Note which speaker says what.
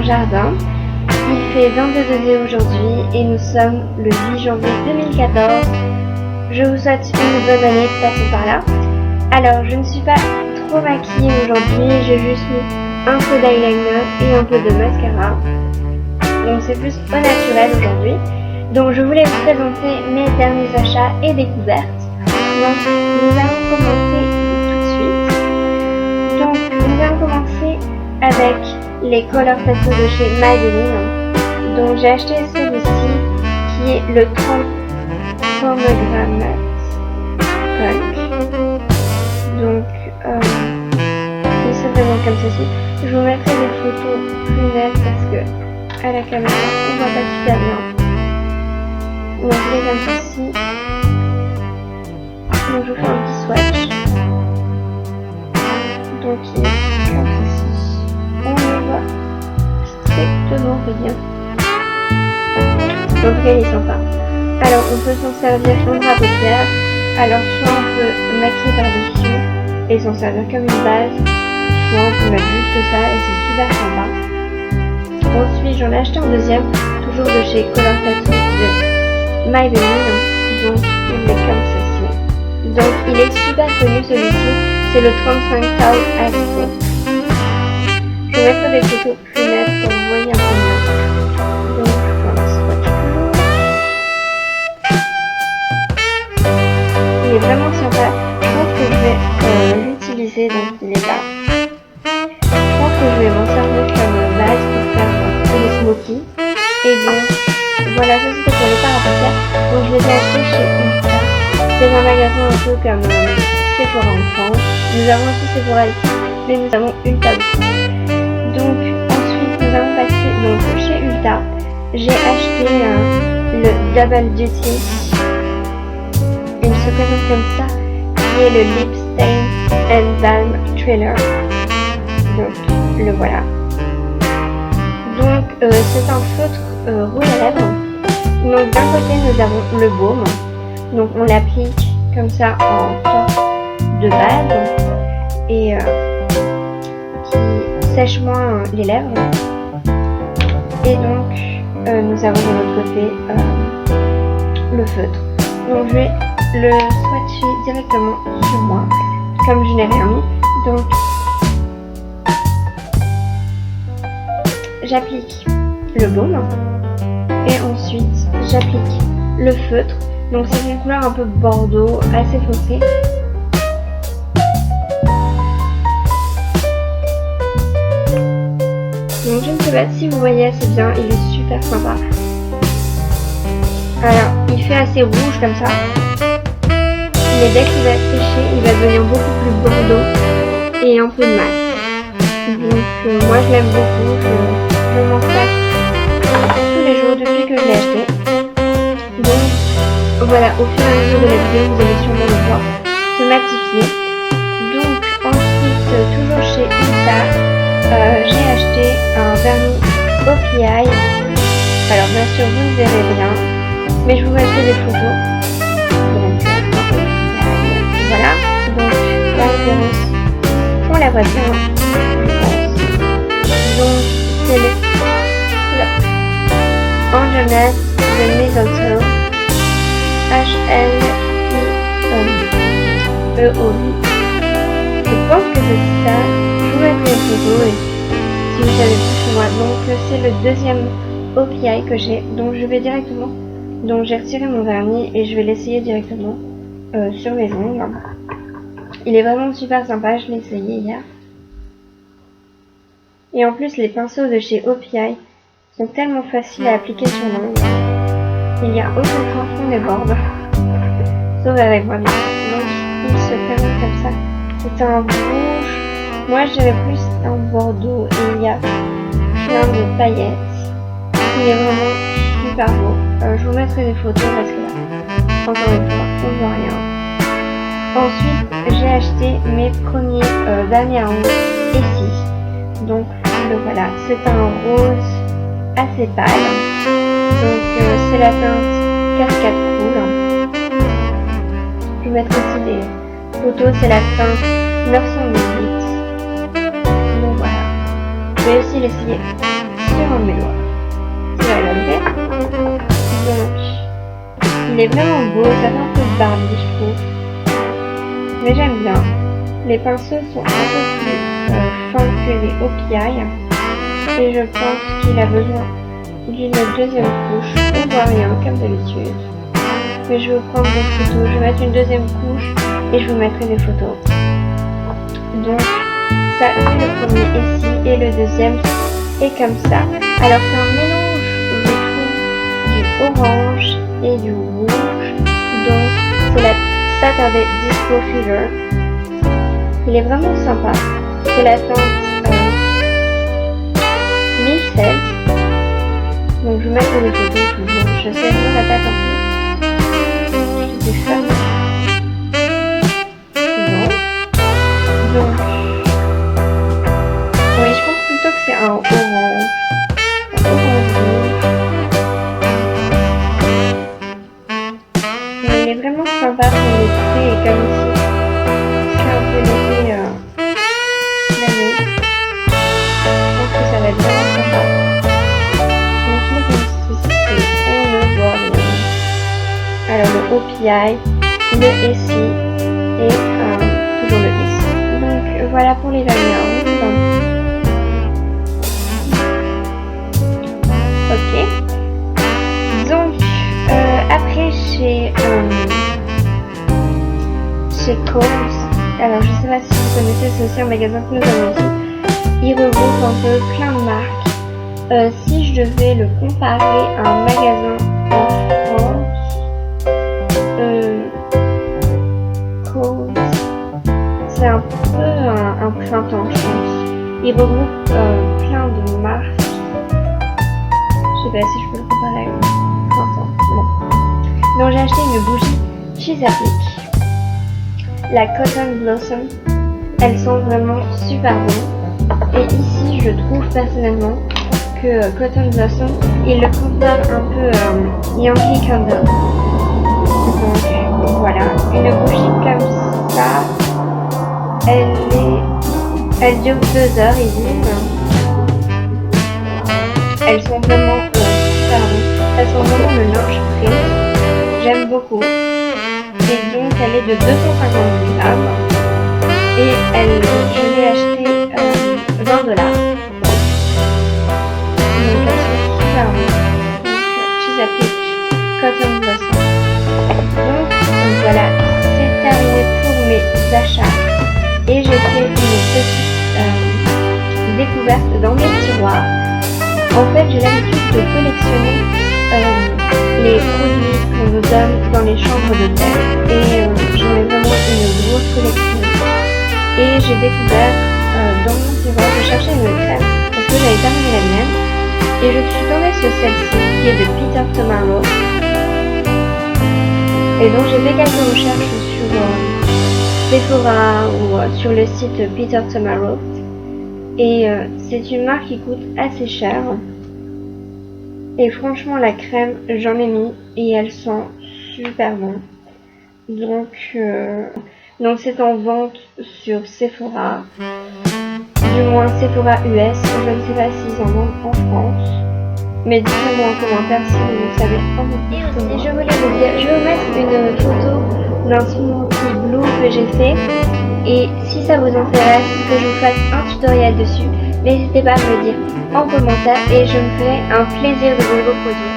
Speaker 1: jardin. Il fait 22 degrés aujourd'hui et nous sommes le 8 janvier 2014. Je vous souhaite une bonne année de passant par là. Alors, je ne suis pas trop maquillée aujourd'hui, j'ai juste mis un peu d'eyeliner et un peu de mascara. Donc c'est plus au naturel aujourd'hui. Donc je voulais vous présenter mes derniers achats et découvertes. Donc nous allons commencer tout de suite. Donc nous allons commencer avec les Color Tattoo de chez Maybelline. Donc j'ai acheté celui-ci qui est le 30 Pomegranate Punk. Donc il se présente comme ceci. Je vous mettrai des photos plus nettes parce que à la caméra on voit pas super bien. Donc il est comme ceci. Donc je vous fais un petit swatch. Donc il est comme ceci. On ne voit strictement rien. Donc il est sympa. Alors on peut s'en servir en drap paupières. Alors soit on peut maquiller par-dessus et s'en servir comme une base, soit on peut mettre juste ça et c'est super sympa. Ensuite j'en ai acheté un deuxième, toujours de chez Color Tattoo de Maybelline. Donc il est comme ceci. Donc il est super connu celui-ci, c'est le 35 Tau Acid. Je vais mettre des photos plus nettes pour vous voyez un peu mieux. Donc voilà, swatch. Il est vraiment sympa. Je pense que je vais l'utiliser, donc il est là. Je pense que je vais m'en servir comme base pour faire les smokies. Et donc voilà, ça c'était pour les fards à paupières. Donc je les ai achetés chez Ulta. C'est un magasin un peu comme Sephora en France. Nous avons aussi Sephora ici, mais nous avons Ulta aussi. Donc ensuite nous allons passer donc chez Ulta. J'ai acheté le Double Duty. Il se présente comme ça, qui est le Lip Stain and Balm Thriller. Donc le voilà. Donc c'est un feutre rouge à lèvres. Donc d'un côté nous avons le baume. Donc on l'applique comme ça en sorte de base et qui sèche moins les lèvres. Et donc nous avons de l'autre côté le feutre. Donc je vais le swatcher directement sur moi comme je n'ai rien mis. Donc j'applique le baume et ensuite j'applique le feutre. Donc c'est une couleur un peu bordeaux, assez foncée. Donc je ne sais pas si vous voyez assez bien, il est super sympa. Alors il fait assez rouge comme ça. Mais dès qu'il va sécher, il va devenir beaucoup plus bordeaux et un peu mat. Donc moi je l'aime beaucoup, je m'en sers tous les jours depuis que je l'ai acheté. Donc voilà, au fur et à mesure de la vidéo, vous allez sûrement le voir se matifier. Donc ensuite, toujours chez Ulta, j'ai acheté un vernis OPI. Alors bien sûr, vous ne verrez rien, mais je vous mettrai des photos. Donc voilà, donc la référence, on la voit bien, je pense. Donc c'est le Angeles de Mistletoe. HLIEOV. Je pense que c'est ça. Je vous mettrai une photo et si vous savez plus sur moi. Donc c'est le deuxième OPI que j'ai. Donc je vais directement. Donc j'ai retiré mon vernis et je vais l'essayer directement sur mes ongles. Il est vraiment super sympa. Je l'ai essayé hier. Et en plus les pinceaux de chez OPI sont tellement faciles à appliquer sur l'ongle. Il n'y a aucun point qu'on déborde, sauf avec moi. Donc il se présente comme ça. C'est un rouge, moi je dirais plus un bordeaux et il y a plein de paillettes. Il est vraiment super beau. Je vous mettrai des photos parce que là, encore une fois, on ne voit rien. Ensuite j'ai acheté mes premiers vernis à ongles ici. Donc le voilà, c'est un rose assez pâle. Donc c'est la teinte Cascade Cool. Je vais mettre aussi des photos, c'est la teinte 918. Donc voilà, je vais aussi l'essayer sur un mémoire. C'est la l'objet. Donc, il est vraiment beau, ça fait un peu de Barbie, je trouve. Mais j'aime bien. Les pinceaux sont un peu plus fins que les OPI. Et je pense qu'il a besoin d'une deuxième couche, ou voire rien, comme d'habitude. Mais je vais vous prendre des photos, je vais mettre une deuxième couche et je vous mettrai des photos. Donc, ça c'est le premier ici et le deuxième est comme ça. Alors c'est un mélange, je trouve, du orange et du rouge. Donc c'est la Saturday Disco Fever. Il est vraiment sympa. C'est la teinte 1016. Donc je vous mettrai des photos toujours. Je sais, je me répète un peu. Je suis fan. Bon. Donc, oui, je pense plutôt que c'est un orange. Mais il est vraiment sympa pour les traits et comme ici. C'est un peu lavé. Je pense que ça va être vraiment sympa. Donc je mets comme ceci, on le voit. Alors le OPI, le SI et toujours le SI. Donc voilà pour les variantes. Ok. Donc après chez Kohl's, alors je sais pas si vous connaissez, c'est aussi un magasin que nous avons ici. Il regroupe un peu plein de marques. Si je devais le comparer à un magasin en France, Kohl's, c'est un peu un printemps, je pense. Il regroupe plein de marques. Je sais pas si je peux le comparer avec printemps. Bon. Donc j'ai acheté une bougie chez Applique. La Cotton Blossom. Elles sont vraiment super bonnes. Et ici, je trouve personnellement que Cotton Blossom, il le compare un peu Yankee Candle. Donc voilà, une bougie comme ça, elle dure 2 heures, ils disent. Elles sont vraiment super bonnes. Elles sont vraiment le Lush Print. J'aime beaucoup. Et donc elle est de 250 grammes. Et je l'ai acheté 20 $. Donc elles sont super bonnes. Donc chez Applique, Cotton Blossom. Donc voilà, c'est terminé pour mes achats. Et j'ai fait une petite découverte dans mes tiroirs. En fait, j'ai l'habitude de collectionner les produits qu'on nous donne dans les chambres d'hôtel. Et j'en ai vraiment une grosse collection. Et j'ai découvert dans mon tiroir, je cherchais une crème parce que j'avais terminé la mienne. Et je suis tombée sur celle-ci qui est de Peter Tomorrow. Et donc j'ai fait quelques recherches sur Sephora ou sur le site Peter Tomorrow. Et c'est une marque qui coûte assez cher. Et franchement la crème, j'en ai mis et elles sont super bonnes. Donc c'est en vente sur Sephora. Du moins Sephora US. Je ne sais pas s'ils en vendent en France. Mais dites-moi en commentaire si vous savez un peu plus. Et aussi, je voulais vous dire, je vais vous mettre une photo d'un smoothie blue que j'ai fait. Et si ça vous intéresse que je vous fasse un tutoriel dessus, n'hésitez pas à me le dire en commentaire et je me ferai un plaisir de vous le reproduire.